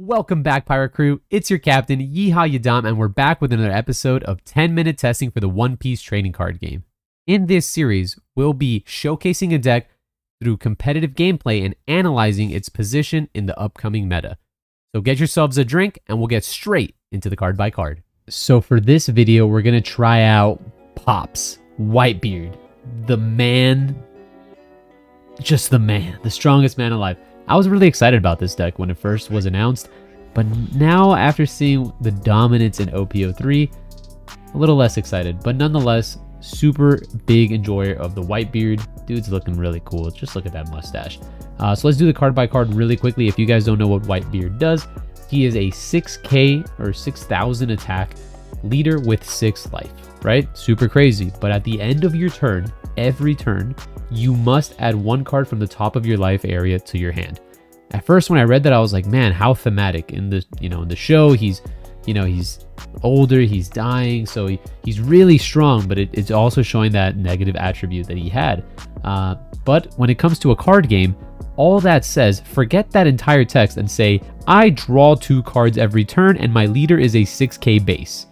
Welcome back, Pirate Crew. It's your captain, Yeehaw Yadam, and we're back with another episode of 10-minute testing for the One Piece trading card game. In this series, we'll be showcasing a deck through competitive gameplay and analyzing its position in the upcoming meta. So get yourselves a drink, and we'll get straight into the card by card. So for this video, we're going to try out Pops, Whitebeard, the man, just the man, the strongest man alive. I was really excited about this deck when it first was announced, but now after seeing the dominance in OPO3, a little less excited, but nonetheless, super big enjoyer of the Whitebeard. Dude's looking really cool. Just look at that mustache. So let's do the card by card really quickly. If you guys don't know what Whitebeard does, he is a 6k or 6,000 attack leader with 6 life, right? Super crazy. But at the end of your turn, every turn, you must add 1 card from the top of your life area to your hand. At first, when I read that, I was like, man, how thematic. In the, in the show, he's older, he's dying, so he's really strong, but it's also showing that negative attribute that he had. But when it comes to a card game, all that says, forget that entire text and say, I draw 2 cards every turn and my leader is a 6k base.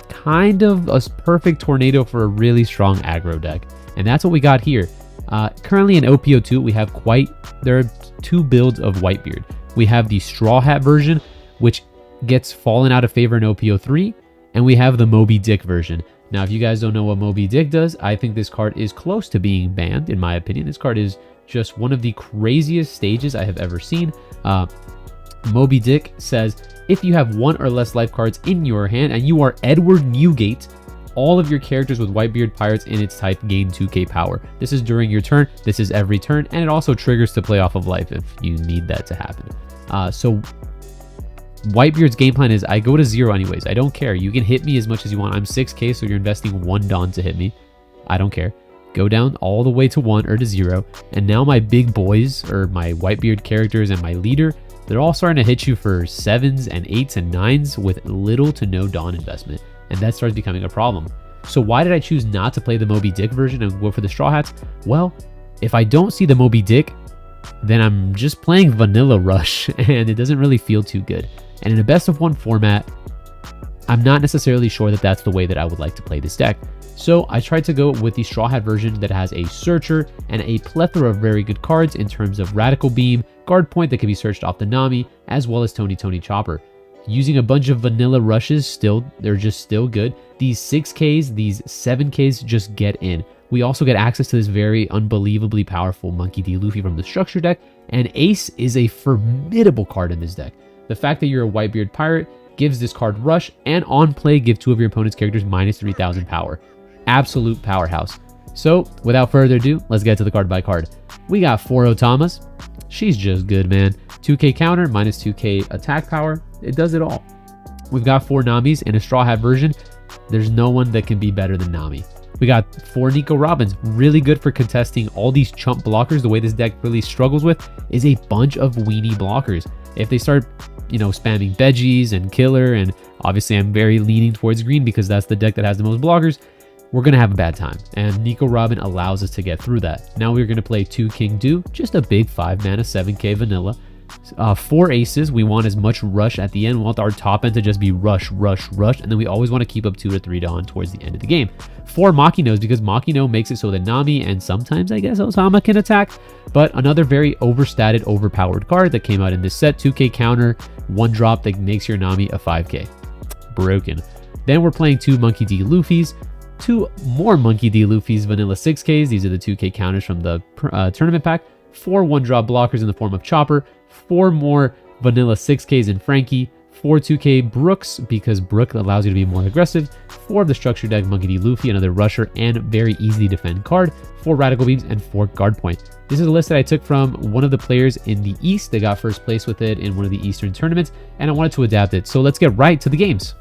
Kind of a perfect tornado for a really strong aggro deck. And that's what we got here. Currently in OPO2, there are 2 builds of Whitebeard. We have the Straw Hat version, which gets fallen out of favor in OPO3, and we have the Moby Dick version. Now, if you guys don't know what Moby Dick does, I think this card is close to being banned, in my opinion. This card is just one of the craziest stages I have ever seen. Moby Dick says, if you have 1 or less life cards in your hand and you are Edward Newgate, all of your characters with Whitebeard pirates in its type gain 2k power. This is during your turn, this is every turn, and it also triggers to play off of life if you need that to happen. So Whitebeard's game plan is, I go to 0 anyways. I don't care. You can hit me as much as you want. I'm 6k, so you're investing 1 Dawn to hit me. I don't care. Go down all the way to 1 or to 0, and now my big boys, or my Whitebeard characters and my leader, they're all starting to hit you for 7s and 8s and 9s with little to no Dawn investment. And that starts becoming a problem. So why did I choose not to play the Moby Dick version and go for the Straw Hats? Well, if I don't see the Moby Dick, then I'm just playing Vanilla Rush, and it doesn't really feel too good. And in a best of 1 format, I'm not necessarily sure that that's the way that I would like to play this deck. So I tried to go with the Straw Hat version that has a Searcher and a plethora of very good cards in terms of Radical Beam, Guard Point that can be searched off the Nami, as well as Tony Chopper. Using a bunch of Vanilla Rushes, they're just still good. These 6Ks, these 7Ks just get in. We also get access to this very unbelievably powerful Monkey D. Luffy from the structure deck, and Ace is a formidable card in this deck. The fact that you're a Whitebeard pirate gives this card Rush, and on play give 2 of your opponent's characters minus 3,000 power. Absolute powerhouse. So, without further ado, let's get to the card by card. We got 4 Otamas. She's just good, man. 2k counter, minus 2k attack power. It does it all. We've got 4 Namis in a Straw Hat version. There's no one that can be better than Nami. We got 4 Nico Robins, really good for contesting all these chump blockers. The way this deck really struggles with is a bunch of weenie blockers. If they start, spamming Veggies and Killer, and obviously I'm very leaning towards green because that's the deck that has the most blockers, we're going to have a bad time. And Nico Robin allows us to get through that. Now we're going to play 2 King Do, just a big 5 mana, 7k vanilla. 4 Aces, we want as much Rush at the end. We want our top end to just be Rush, Rush, Rush, and then we always want to keep up 2 to 3 Dawn towards the end of the game. 4 Makinos, because Makino makes it so that Nami and sometimes I guess Osama can attack, but another very overstated, overpowered card that came out in this set. 2k counter, 1 drop that makes your Nami a 5k. Broken. Then we're playing 2 Monkey D. Luffys, 2 more Monkey D. Luffys vanilla 6ks. These are the 2k counters from the tournament pack. 4 1-drop blockers in the form of Chopper, 4 more vanilla 6Ks in Frankie, 4 2K Brooks because Brook allows you to be more aggressive, 4 of the structure deck Monkey D. Luffy, another rusher and very easy to defend card, 4 Radical Beams, and 4 Guard Point. This is a list that I took from one of the players in the East that got first place with it in one of the Eastern tournaments, and I wanted to adapt it. So let's get right to the games.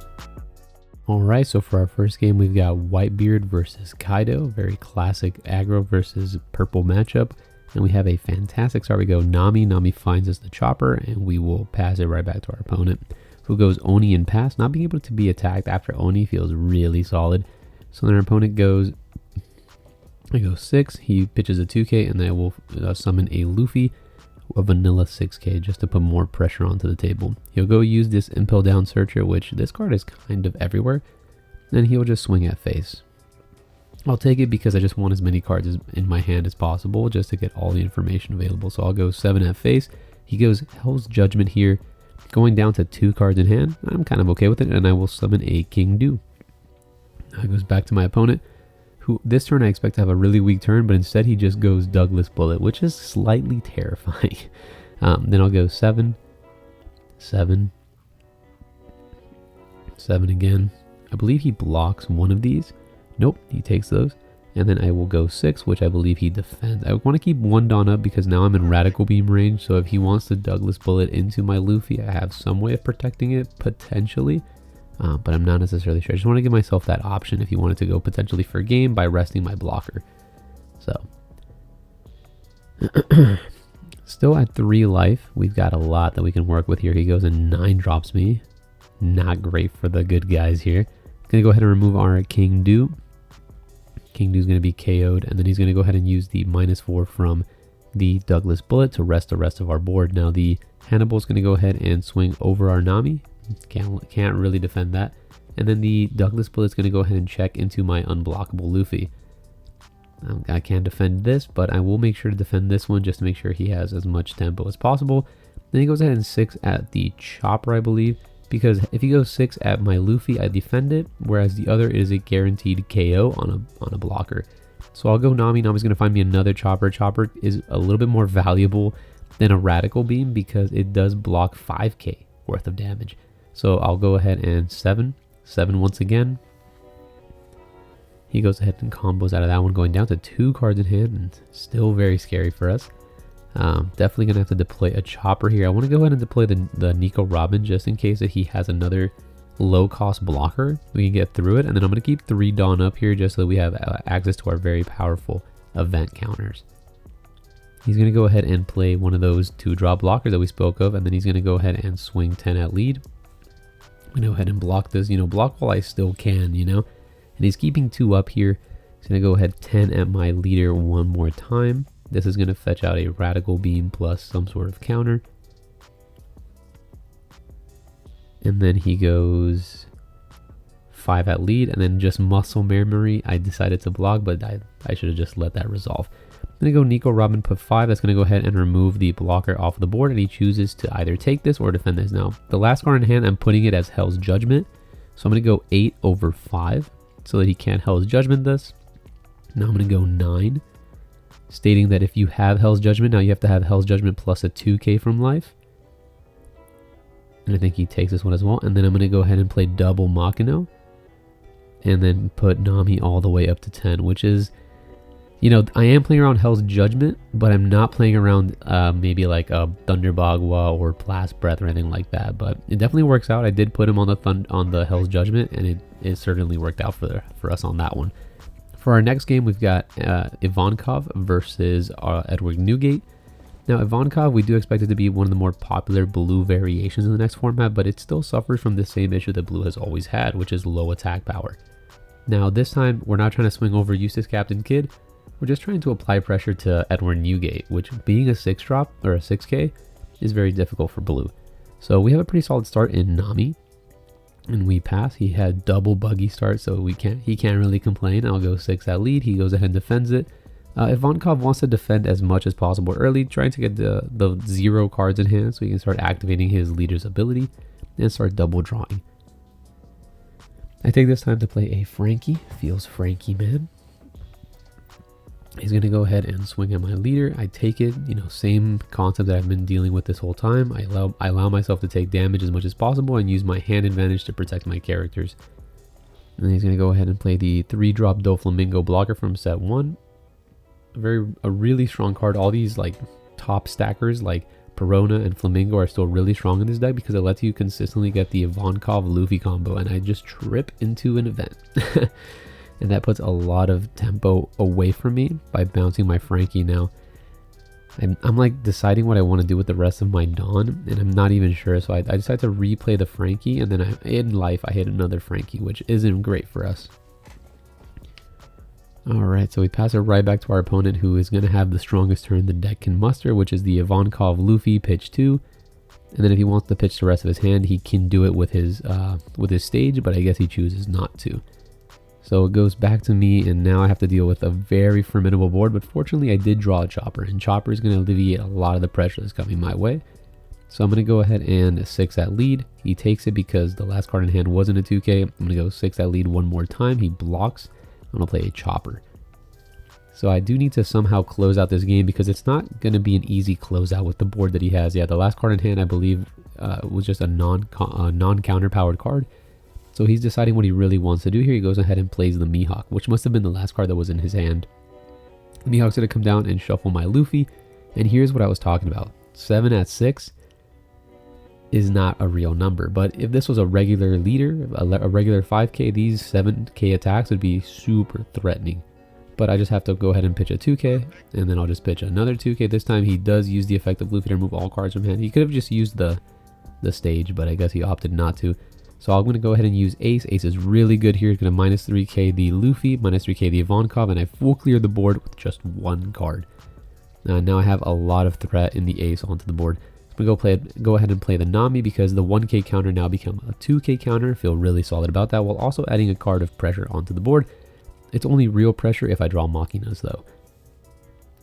Alright, so for our first game, we've got Whitebeard versus Kaido, very classic aggro versus purple matchup. And we have a fantastic start. We go Nami. Nami finds us the Chopper, and we will pass it right back to our opponent, who goes Oni and pass. Not being able to be attacked after Oni feels really solid. So then our opponent goes, I go 6. He pitches a 2k, and then I will summon a Luffy. a vanilla 6k just to put more pressure onto the table. He'll go use this Impel Down Searcher, which this card is kind of everywhere, and he'll just swing at face. I'll take it because I just want as many cards in my hand as possible just to get all the information available. So I'll go 7 at face. He goes Hell's Judgment here, going down to 2 cards in hand. I'm kind of okay with it, and I will summon a King Do. Now it goes back to my opponent, who this turn I expect to have a really weak turn, but instead he just goes Douglas Bullet, which is slightly terrifying. Then I'll go 7, 7, 7 again. I believe he blocks one of these. Nope, he takes those. And then I will go 6, which I believe he defends. I want to keep 1 Dawn up because now I'm in Radical Beam range. So if he wants to Douglas Bullet into my Luffy, I have some way of protecting it, potentially. But I'm not necessarily sure. I just want to give myself that option if he wanted to go potentially for game by resting my blocker. So, still at 3 life. We've got a lot that we can work with here. He goes and 9 drops me. Not great for the good guys here. Gonna go ahead and remove our King Do. King Do is going to be KO'd, and then he's going to go ahead and use the -4 from the Douglas Bullet to rest the rest of our board. Now the Hannibal is going to go ahead and swing over our Nami. Can't really defend that. And then the Douglas Bullet is going to go ahead and check into my unblockable Luffy. I can't defend this, but I will make sure to defend this one just to make sure he has as much tempo as possible. Then he goes ahead and 6 at the Chopper, I believe. Because if he goes 6 at my Luffy, I defend it, whereas the other is a guaranteed KO on a blocker. So I'll go Nami. Nami's going to find me another Chopper. Chopper is a little bit more valuable than a Radical Beam because it does block 5k worth of damage. So I'll go ahead and 7 once again. He goes ahead and combos out of that one, going down to 2 cards in hand, and still very scary for us. Definitely gonna have to deploy a Chopper here. I want to go ahead and deploy the Nico Robin just in case that he has another low cost blocker. We can get through it, and then I'm gonna keep 3 Dawn up here just so that we have access to our very powerful event counters. He's gonna go ahead and play one of those 2-drop blockers that we spoke of, and then he's gonna go ahead and swing 10 at lead. I'm gonna go ahead and block this, block while I still can, and he's keeping 2 up here. He's gonna go ahead 10 at my leader one more time. This is going to fetch out a Radical Beam plus some sort of counter. And then he goes 5 at lead, and then just Muscle Memory. I decided to block, but I should have just let that resolve. I'm going to go Nico Robin, put 5. That's going to go ahead and remove the blocker off the board, and he chooses to either take this or defend this. Now, the last card in hand, I'm putting it as Hell's Judgment. So I'm going to go 8 over 5 so that he can't Hell's Judgment this. Now I'm going to go 9. Stating that if you have Hell's Judgment, now you have to have Hell's Judgment plus a 2k from life. And I think he takes this one as well. And then I'm going to go ahead and play double Makino. And then put Nami all the way up to 10, which is, I am playing around Hell's Judgment, but I'm not playing around maybe like a Thunder Bagua or Blast Breath or anything like that. But it definitely works out. I did put him on the Hell's Judgment, and it certainly worked out for us on that one. For our next game, we've got Ivankov versus Edward Newgate. Now, Ivankov, we do expect it to be one of the more popular blue variations in the next format, but it still suffers from the same issue that blue has always had, which is low attack power. Now, this time, we're not trying to swing over Eustace Captain Kidd. We're just trying to apply pressure to Edward Newgate, which being a 6-drop or a 6k is very difficult for blue. So we have a pretty solid start in Nami. And we pass. He had double buggy start, so he can't really complain. I'll go 6 at lead. He goes ahead and defends it. Ivankov wants to defend as much as possible early, trying to get the 0 cards in hand so he can start activating his leader's ability and start double drawing. I take this time to play a Frankie. Feels Frankie, man. He's going to go ahead and swing at my leader. I take it, same concept that I've been dealing with this whole time. I allow myself to take damage as much as possible and use my hand advantage to protect my characters. And then he's going to go ahead and play the 3-drop Doflamingo blocker from set 1. A really strong card. All these top stackers like Perona and Flamingo are still really strong in this deck because it lets you consistently get the Ivankov Luffy combo, and I just trip into an event. And that puts a lot of tempo away from me by bouncing my Frankie now. I'm deciding what I want to do with the rest of my Dawn, and I'm not even sure. So I decide to replay the Frankie, and then in life I hit another Frankie, which isn't great for us. Alright, so we pass it right back to our opponent, who is going to have the strongest turn the deck can muster, which is the Ivankov Luffy pitch 2. And then if he wants to pitch the rest of his hand, he can do it with his stage, but I guess he chooses not to. So it goes back to me, and now I have to deal with a very formidable board, but fortunately I did draw a Chopper, and Chopper is going to alleviate a lot of the pressure that's coming my way. So I'm going to go ahead and 6 at lead. He takes it because the last card in hand wasn't a 2K. I'm going to go 6 at lead one more time. He blocks. I'm going to play a Chopper. So I do need to somehow close out this game because it's not going to be an easy closeout with the board that he has. Yeah, the last card in hand, I believe, was just a non-counter powered card. So he's deciding what he really wants to do here. He goes ahead and plays the Mihawk, which must have been the last card that was in his hand. The Mihawk's going to come down and shuffle my Luffy. And here's what I was talking about. 7 at 6 is not a real number. But if this was a regular leader, a regular 5K, these 7K attacks would be super threatening. But I just have to go ahead and pitch a 2K, and then I'll just pitch another 2K. This time he does use the effect of Luffy to remove all cards from hand. He could have just used the stage, but I guess he opted not to. So I'm going to go ahead and use Ace. Ace is really good here. He's going to minus 3K the Luffy, minus 3K the Ivankov, and I full clear the board with just one card. Now I have a lot of threat in the Ace onto the board. I'm going to go ahead and play the Nami because the 1K counter now become a 2K counter. Feel really solid about that, while also adding a card of pressure onto the board. It's only real pressure if I draw Machinas though.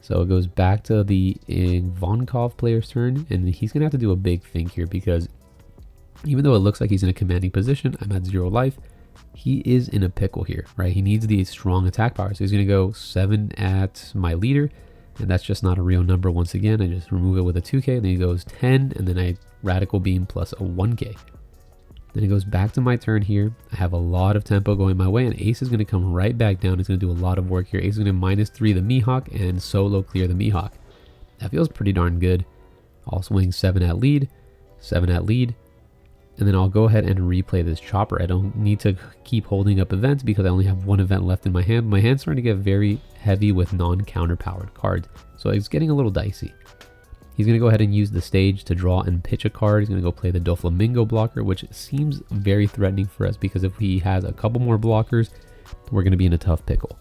So it goes back to the Ivankov player's turn, and he's going to have to do a big think here because even though it looks like he's in a commanding position, I'm at 0 life, he is in a pickle here, right? He needs the strong attack power. So he's going to go 7 at my leader, and that's just not a real number once again. I just remove it with a 2K, then he goes 10, and then I Radical Beam plus a 1K. Then it goes back to my turn here. I have a lot of tempo going my way, and Ace is going to come right back down. He's going to do a lot of work here. Ace is going to minus 3 the Mihawk and solo clear the Mihawk. That feels pretty darn good. I'll swing 7 at lead, 7 at lead, and then I'll go ahead and replay this Chopper. I don't need to keep holding up events because I only have one event left in my hand. My hand's starting to get very heavy with non-counter powered cards, so it's getting a little dicey. He's going to go ahead and use the stage to draw and pitch a card. He's going to go play the Doflamingo blocker, which seems very threatening for us because if he has a couple more blockers, we're going to be in a tough pickle.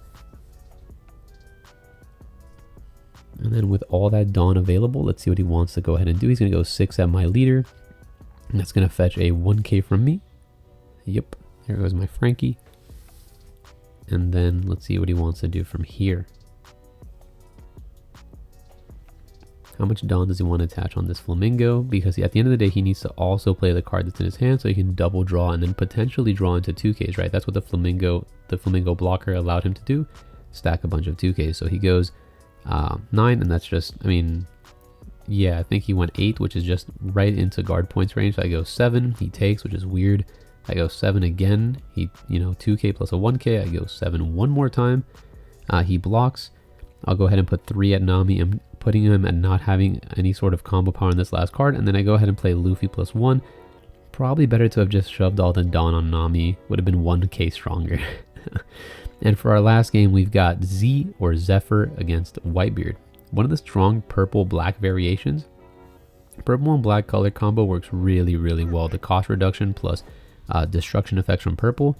And then with all that Dawn available, let's see what he wants to go ahead and do. He's going to go 6 at my leader. And that's going to fetch a 1K from me. Yep, there goes my Frankie. And then let's see what he wants to do from here. How much Dawn does he want to attach on this Flamingo? Because at the end of the day, he needs to also play the card that's in his hand so he can double draw and then potentially draw into 2Ks, right? That's what the Flamingo blocker allowed him to do. Stack a bunch of 2Ks. So he goes 9, and that's just, I mean, yeah, I think he went 8, which is just right into guard points range. So I go 7, he takes, which is weird. I go 7 again, 2K plus a 1K. I go 7 one more time. He blocks. I'll go ahead and put 3 at Nami. I'm putting him at not having any sort of combo power in this last card. And then I go ahead and play Luffy plus 1. Probably better to have just shoved all the Dawn on Nami. Would have been 1K stronger. And for our last game, we've got Z or Zephyr against Whitebeard. One of the strong purple-black variations. Purple and black color combo works really, really well. The cost reduction plus destruction effects from purple,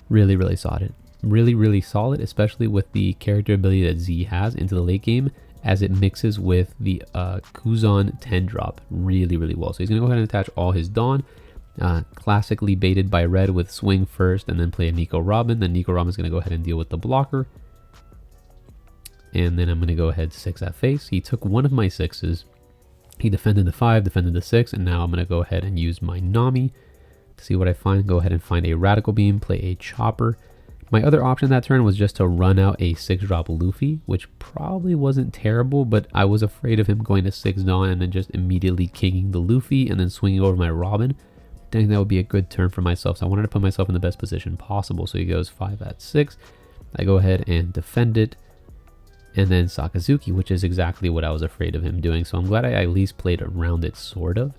really, really solid. Really, really solid, especially with the character ability that Z has into the late game as it mixes with the Kuzan 10 drop really, really well. So he's going to go ahead and attach all his Dawn. Classically baited by red with swing first and then play a Nico Robin. Then Nico Robin's going to go ahead and deal with the blocker. And then I'm going to go ahead 6 at face. He took one of my 6s. He defended the 5, defended the 6, and now I'm going to go ahead and use my Nami to see what I find. Go ahead and find a Radical Beam, play a Chopper. My other option that turn was just to run out a 6-drop Luffy, which probably wasn't terrible, but I was afraid of him going to 6 Dawn and then just immediately kicking the Luffy and then swinging over my Robin. I think that would be a good turn for myself, so I wanted to put myself in the best position possible. So he goes 5 at 6. I go ahead and defend it. And then Sakazuki, which is exactly what I was afraid of him doing. So I'm glad I at least played around it, sort of.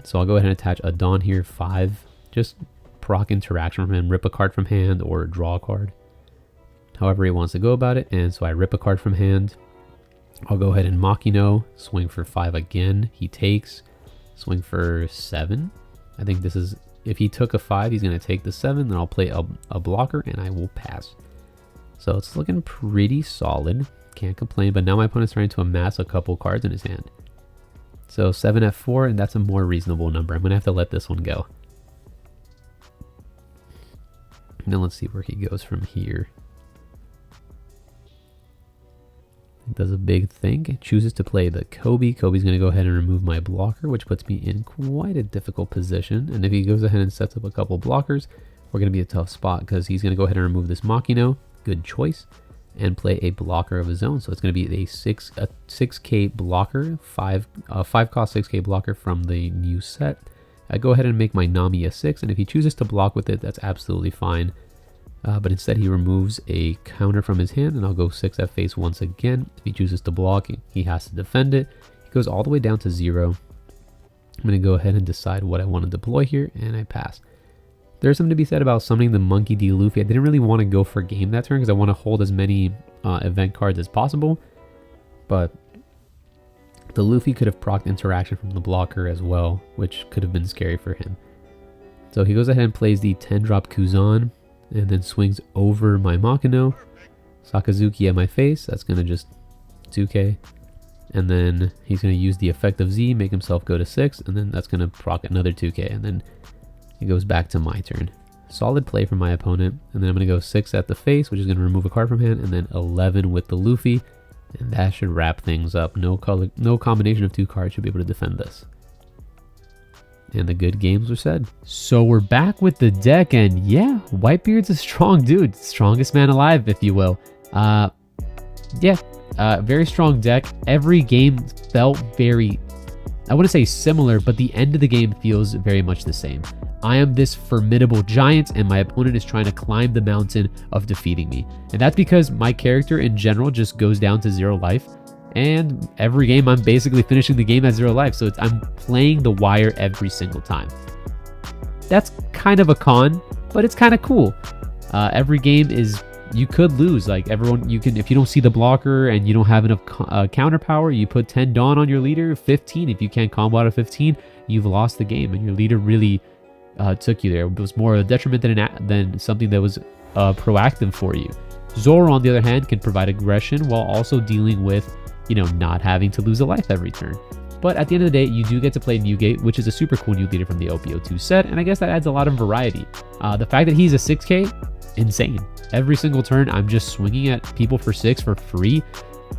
So I'll go ahead and attach a Dawn here, 5. Just proc interaction from him, rip a card from hand or draw a card. However he wants to go about it. And so I rip a card from hand. I'll go ahead and Makino, swing for 5 again. He takes, swing for 7. I think this is, if he took a 5, he's going to take the 7. Then I'll play a blocker and I will pass. So it's looking pretty solid. Can't complain, but now my opponent's trying to amass a couple cards in his hand. So 7F4, and that's a more reasonable number. I'm going to have to let this one go. And then let's see where he goes from here. He does a big thing. Chooses to play the Kobe. Kobe's going to go ahead and remove my blocker, which puts me in quite a difficult position. And if he goes ahead and sets up a couple blockers, we're going to be a tough spot because he's going to go ahead and remove this Makino. Good choice. And play a blocker of his own. So it's going to be a 6k blocker, 5 cost 6k blocker from the new set. I go ahead and make my Nami a 6, and if he chooses to block with it, that's absolutely fine. But instead he removes a counter from his hand, and I'll go 6F face once again. If he chooses to block, he has to defend it. He goes all the way down to 0. I'm going to go ahead and decide what I want to deploy here, and I pass. There's something to be said about summoning the Monkey D. Luffy. I didn't really want to go for game that turn because I want to hold as many event cards as possible. But the Luffy could have procced interaction from the blocker as well, which could have been scary for him. So he goes ahead and plays the 10-drop Kuzan and then swings over my Makino. Sakazuki at my face. That's going to just 2k. And then he's going to use the effect of Z, make himself go to 6, and then that's going to proc another 2k. And then it goes back to my turn. Solid play from my opponent. And then I'm going to go 6 at the face, which is going to remove a card from hand, and then 11 with the Luffy. And that should wrap things up. No combination of 2 cards should be able to defend this. And the good games were said. So we're back with the deck, and yeah, Whitebeard's a strong dude. Strongest man alive, if you will. Very strong deck. Every game felt very, I wouldn't say similar, but the end of the game feels very much the same. I am this formidable giant, and my opponent is trying to climb the mountain of defeating me. And that's because my character in general just goes down to 0 life. And every game, I'm basically finishing the game at 0 life. So I'm playing the wire every single time. That's kind of a con, but it's kind of cool. Every game is, you could lose. Like everyone, you can, if you don't see the blocker and you don't have enough counter power, you put 10 Dawn on your leader, 15. If you can't combo out of 15, you've lost the game. And your leader really took you there. It was more a detriment than something that was proactive for you. Zoro, on the other hand, can provide aggression while also dealing with, not having to lose a life every turn. But at the end of the day, you do get to play Newgate, which is a super cool new leader from the OPO2 set, and I guess that adds a lot of variety. The fact that he's a 6k, insane. Every single turn, I'm just swinging at people for 6 for free,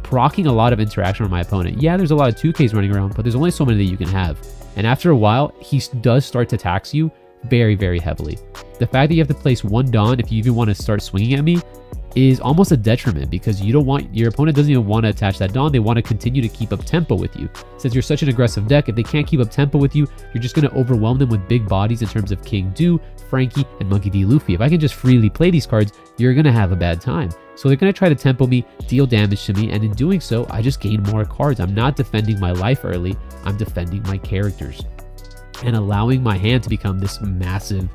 proccing a lot of interaction on my opponent. Yeah, there's a lot of 2ks running around, but there's only so many that you can have. And after a while, he does start to tax you very, very heavily. The fact that you have to place 1 Dawn if you even want to start swinging at me is almost a detriment, because you don't want, your opponent doesn't even want to attach that Dawn. They want to continue to keep up tempo with you. Since you're such an aggressive deck, if they can't keep up tempo with you, you're just going to overwhelm them with big bodies in terms of King Do, Frankie, and Monkey D. Luffy. If I can just freely play these cards, you're going to have a bad time. So they're going to try to tempo me, deal damage to me, and in doing so, I just gain more cards. I'm not defending my life early, I'm defending my characters and allowing my hand to become this massive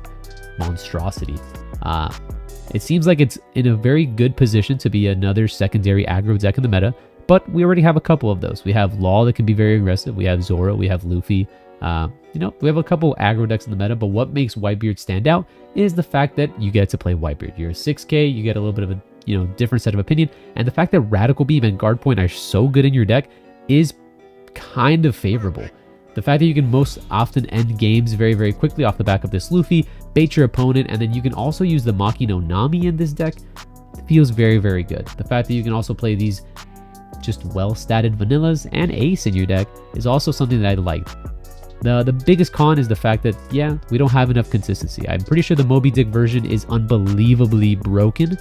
monstrosity. It seems like it's in a very good position to be another secondary aggro deck in the meta, but we already have a couple of those. We have Law that can be very aggressive. We have Zoro. We have Luffy. We have a couple aggro decks in the meta, but what makes Whitebeard stand out is the fact that you get to play Whitebeard. You're a 6k, you get a little bit of a different set of opinion, and the fact that Radical Beam and Guard Point are so good in your deck is kind of favorable. The fact that you can most often end games very, very quickly off the back of this Luffy, bait your opponent, and then you can also use the Makino Nami in this deck feels very, very good. The fact that you can also play these just well-statted vanillas and Ace in your deck is also something that I like. The biggest con is the fact that, yeah, we don't have enough consistency. I'm pretty sure the Moby Dick version is unbelievably broken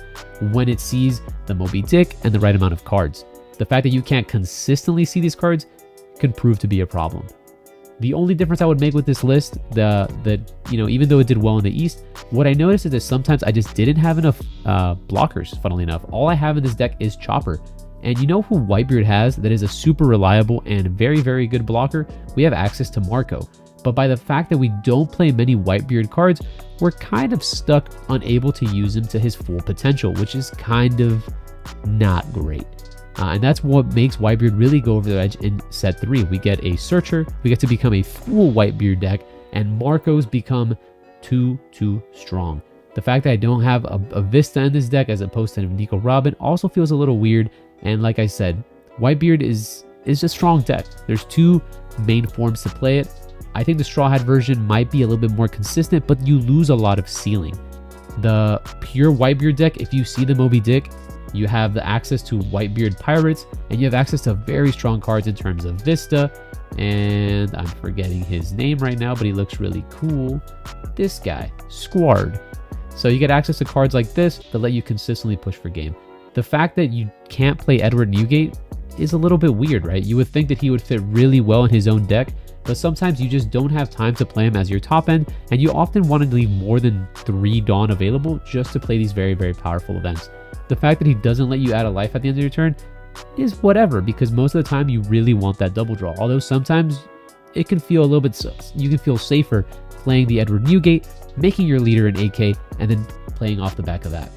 when it sees the Moby Dick and the right amount of cards. The fact that you can't consistently see these cards can prove to be a problem. The only difference I would make with this list, even though it did well in the East, what I noticed is that sometimes I just didn't have enough blockers, funnily enough. All I have in this deck is Chopper. And you know who Whitebeard has that is a super reliable and very, very good blocker? We have access to Marco. But by the fact that we don't play many Whitebeard cards, we're kind of stuck unable to use him to his full potential, which is kind of not great. And that's what makes Whitebeard really go over the edge in set 3. We get a Searcher, we get to become a full Whitebeard deck, and Marcos become too strong. The fact that I don't have a Vista in this deck as opposed to Nico Robin also feels a little weird. And like I said, Whitebeard is a strong deck. There's two main forms to play it. I think the Straw Hat version might be a little bit more consistent, but you lose a lot of ceiling. The pure Whitebeard deck, if you see the Moby Dick, you have the access to Whitebeard Pirates, and you have access to very strong cards in terms of Vista, and I'm forgetting his name right now, but he looks really cool. This guy, Squard. So you get access to cards like this that let you consistently push for game. The fact that you can't play Edward Newgate is a little bit weird, right? You would think that he would fit really well in his own deck, but sometimes you just don't have time to play him as your top end, and you often want to leave more than 3 Dawn available just to play these very, very powerful events. The fact that he doesn't let you add a life at the end of your turn is whatever, because most of the time you really want that double draw. Although sometimes it can feel a little bit, you can feel safer playing the Edward Newgate, making your leader an AK, and then playing off the back of that.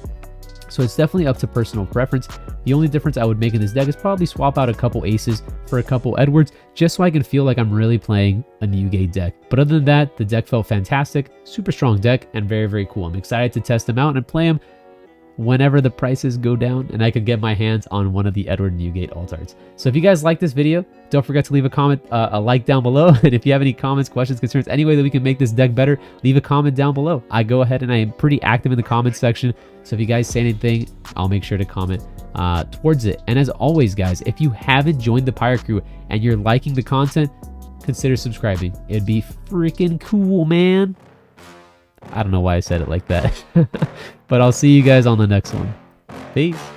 So it's definitely up to personal preference. The only difference I would make in this deck is probably swap out a couple aces for a couple Edwards, just so I can feel like I'm really playing a Newgate deck. But other than that, the deck felt fantastic, super strong deck, and very, very cool. I'm excited to test them out and play them whenever the prices go down and I can get my hands on one of the Edward Newgate alt-arts. So if you guys like this video, don't forget to leave a comment, a like down below. And if you have any comments, questions, concerns, any way that we can make this deck better, leave a comment down below. I go ahead and I am pretty active in the comment section. So if you guys say anything, I'll make sure to comment towards it. And as always, guys, if you haven't joined the Pirate Crew and you're liking the content, consider subscribing. It'd be freaking cool, man. I don't know why I said it like that. But I'll see you guys on the next one. Peace.